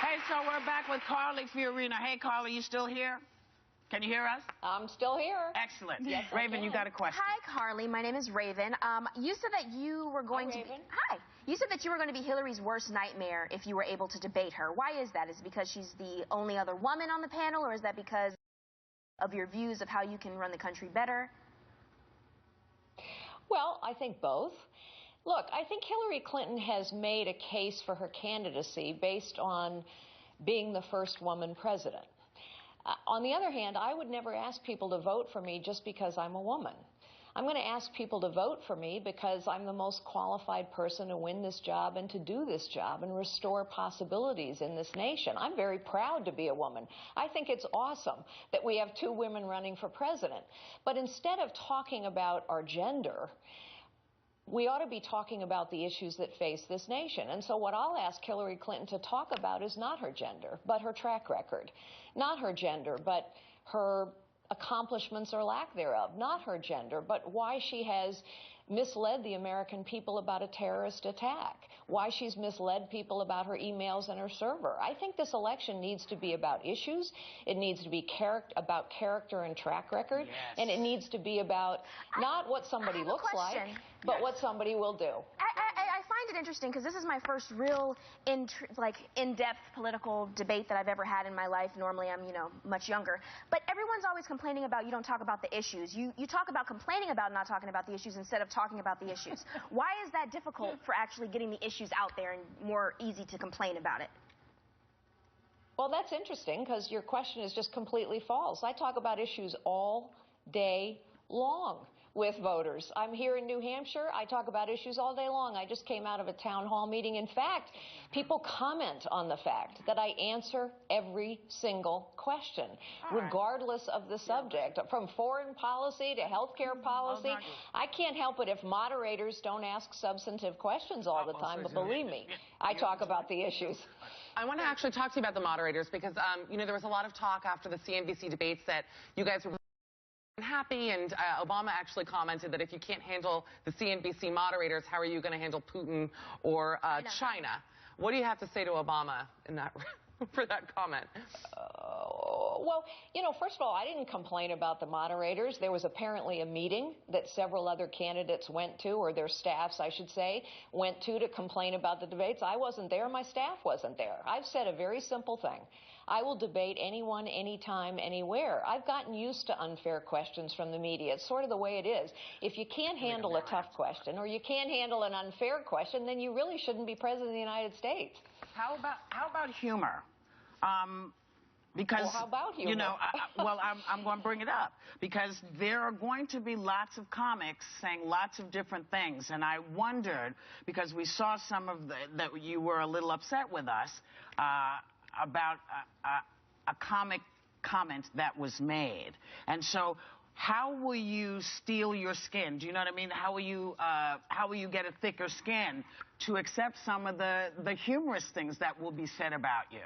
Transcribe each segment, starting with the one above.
Hey, so we're back with Carly Fiorina. Hey, Carly, you still here? Can you hear us? I'm still here. Excellent. Yes, Raven, you got a question. Hi, Carly. My name is Raven. You said that you were going to... Raven. Hi. You said that you were going to be Hillary's worst nightmare if you were able to debate her. Why is that? Is it because she's the only other woman on the panel, or is that because of your views of how you can run the country better? Well, I think both. Look, I think Hillary Clinton has made a case for her candidacy based on being the first woman president. On the other hand, I would never ask people to vote for me just because I'm a woman. I'm going to ask people to vote for me because I'm the most qualified person to win this job and to do this job and restore possibilities in this nation. I'm very proud to be a woman. I think it's awesome that we have 2 women running for president. But instead of talking about our gender, we ought to be talking about the issues that face this nation. And so what I'll ask Hillary Clinton to talk about is not her gender, but her track record. Not her gender, but her accomplishments or lack thereof. Not her gender, but why she has misled the American people about a terrorist attack. Why she's misled people about her emails and her server. I think this election needs to be about issues. It needs to be about character and track record. Yes. And it needs to be about not what somebody looks like, but what somebody will do. I find it interesting because this is my first real in-depth political debate that I've ever had in my life. Normally I'm, much younger. But everyone's always complaining about you don't talk about the issues. You talk about complaining about not talking about the issues instead of talking about the issues. Why is that difficult for actually getting the issues out there and more easy to complain about it? Well, that's interesting because your question is just completely false. I talk about issues all day long with voters. I'm here in New Hampshire. I talk about issues all day long. I just came out of a town hall meeting. In fact, people comment on the fact that I answer every single question, regardless of the subject, from foreign policy to healthcare policy. I can't help it if moderators don't ask substantive questions all the time, but believe me, I talk about the issues. I want to actually talk to you about the moderators because, there was a lot of talk after the CNBC debates that you guys were happy, and Obama actually commented that if you can't handle the CNBC moderators, how are you going to handle Putin or China? What do you have to say to Obama in that for that comment? Well, first of all, I didn't complain about the moderators. There was apparently a meeting that several other candidates went to, or their staffs, I should say, went to complain about the debates. I wasn't there. My staff wasn't there. I've said a very simple thing. I will debate anyone, anytime, anywhere. I've gotten used to unfair questions from the media. It's sort of the way it is. If you can't handle a tough question or you can't handle an unfair question, then you really shouldn't be president of the United States. How about humor? Because, well, how about humor? I'm going to bring it up because there are going to be lots of comics saying lots of different things, and I wondered, because we saw some of that you were a little upset with us about a comic comment that was made. And so how will you steel your skin? Do you know what I mean? How will you get a thicker skin to accept some of the humorous things that will be said about you?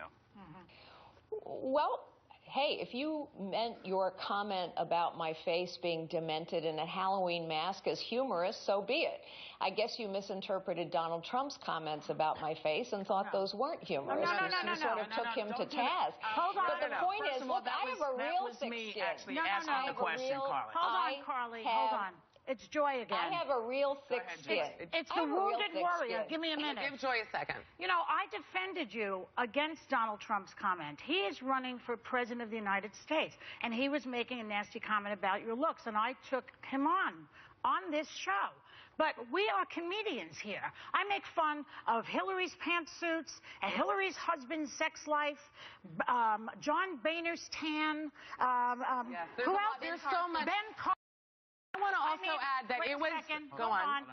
Well, hey, if you meant your comment about my face being demented in a Halloween mask as humorous, so be it. I guess you misinterpreted Donald Trump's comments about my face and thought those weren't humorous. You sort of took him to task. Hold on. But the point is, look, I have a real thick skin. Actually asking the question, Carly. Hold on, Carly. Hold on. It's Joy again. I have a real thick skin. It's the wounded warrior. Give me a minute. Give Joy a second. I defended you against Donald Trump's comment. He is running for president of the United States, and he was making a nasty comment about your looks, and I took him on this show. But we are comedians here. I make fun of Hillary's pantsuits, and Hillary's husband's sex life, John Boehner's tan, Yes, who else? There's so much. Ben Carson. I want to also add that it was... Go on.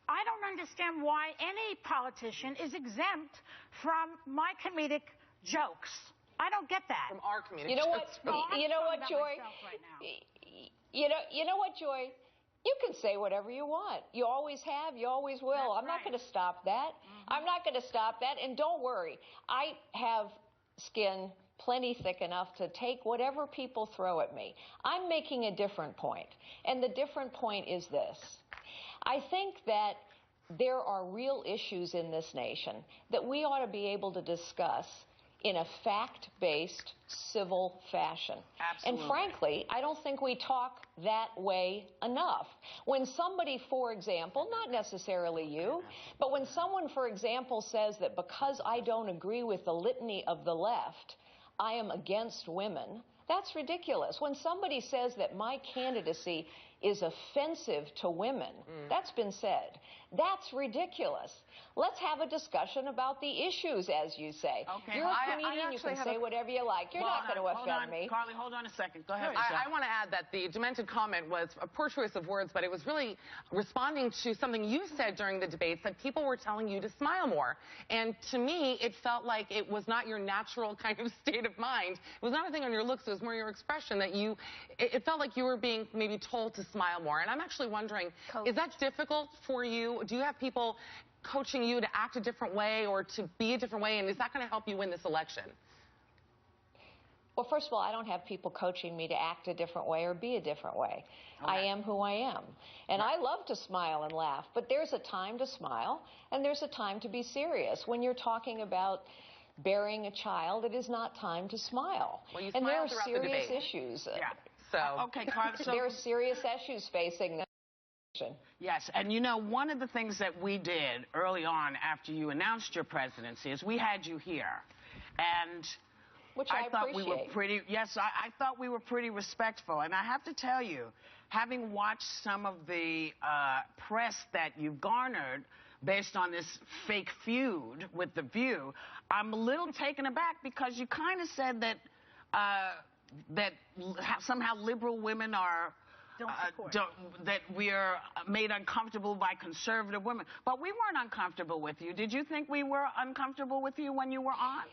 I don't understand why any politician is exempt from my comedic jokes. I don't get that. From our community. You know what? You know what, Joy? You know what, Joy? You can say whatever you want. You always have. You always will. I'm not going to stop that. I'm not going to stop that. And don't worry. I have skin plenty thick enough to take whatever people throw at me. I'm making a different point. And the different point is this. I think that there are real issues in this nation that we ought to be able to discuss in a fact-based, civil fashion. Absolutely. And frankly, I don't think we talk that way enough. When somebody, for example, not necessarily you, but when someone, for example, says that because I don't agree with the litany of the left, I am against women, that's ridiculous. When somebody says that my candidacy is offensive to women, that's been said. That's ridiculous. Let's have a discussion about the issues, as you say. Okay. You're a comedian, you can say whatever you like. You're not going to offend me. Carly, hold on a second. Go ahead. I want to add that the demented comment was a poor choice of words, but it was really responding to something you said during the debates, that people were telling you to smile more. And to me, it felt like it was not your natural kind of state of mind. It was not a thing on your looks, it was more your expression that it felt like you were being maybe told to smile more. And I'm actually wondering, is that difficult for you? Do you have people coaching you to act a different way or to be a different way, and is that going to help you win this election? Well, first of all, I don't have people coaching me to act a different way or be a different way. I am who I am. And I love to smile and laugh, but there's a time to smile and there's a time to be serious. When you're talking about bearing a child, it is not time to smile. Well, you and there are smiled throughout the serious debate. issues. So Okay, Carly. So there are serious issues facing them. yes, and you know, one of the things that we did early on after you announced your presidency is we had you here, and Which I thought appreciate. we were pretty. Yes, I thought we were pretty respectful, and I have to tell you, having watched some of the press that you've garnered based on this fake feud with The View, I'm a little taken aback because you kind of said that that somehow liberal women are. That we are made uncomfortable by conservative women. But we weren't uncomfortable with you. Did you think we were uncomfortable with you when you were on?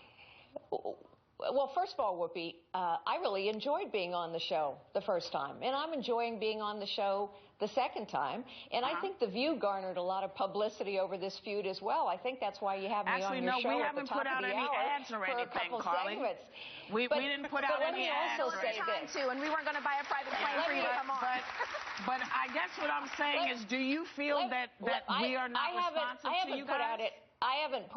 Well, first of all, Whoopi, I really enjoyed being on the show the first time, and I'm enjoying being on the show the second time. And I think The View garnered a lot of publicity over this feud as well. I think that's why you have me on your show at the top of the hour for a couple segments. We didn't put out any ads. But let me also say this. Too, and we weren't going to buy a private plane for you to come on. But I guess what I'm saying is, do you feel that we are not responsive to you guys? I haven't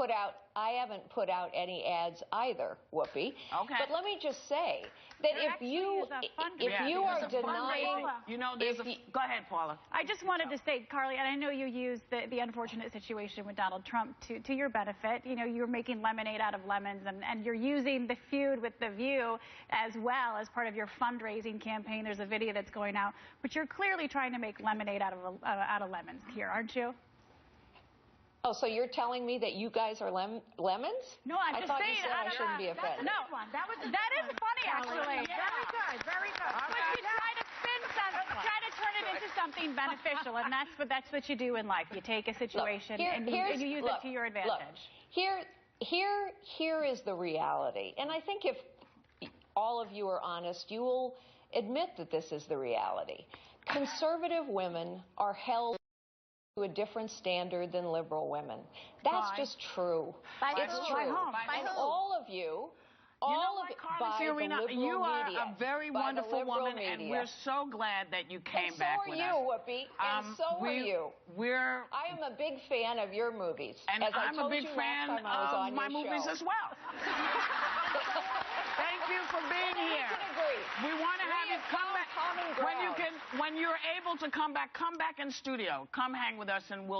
put out any ads either, Whoopi. Okay. But let me just say that if you are denying, go ahead, Paula. I just wanted to say, Carly, and I know you used the unfortunate situation with Donald Trump to your benefit. You know, you're making lemonade out of lemons, and you're using the feud with The View as well as part of your fundraising campaign. There's a video that's going out, but you're clearly trying to make lemonade out of lemons here, aren't you? Oh, so you're telling me that you guys are lemons? No, I'm just thought saying. you said I shouldn't be offended. No, that is funny, actually. Very good, very good. But you try to spin something, try to turn it into something beneficial, and that's what you do in life. You take a situation and you use it to your advantage. Here is the reality, and I think if all of you are honest, you will admit that this is the reality. Conservative women are held to a different standard than liberal women. That's just true. It's true. And all of you, by Fiorina, the liberal you are media, a very wonderful woman, and we're so glad that you came back with us. And so are you, Whoopi, and so are you. I am a big fan of your movies. And I'm a big fan of my movies as well. Thank you for being here. We want to have you come back. When you're able to come back in studio. Come hang with us, and we'll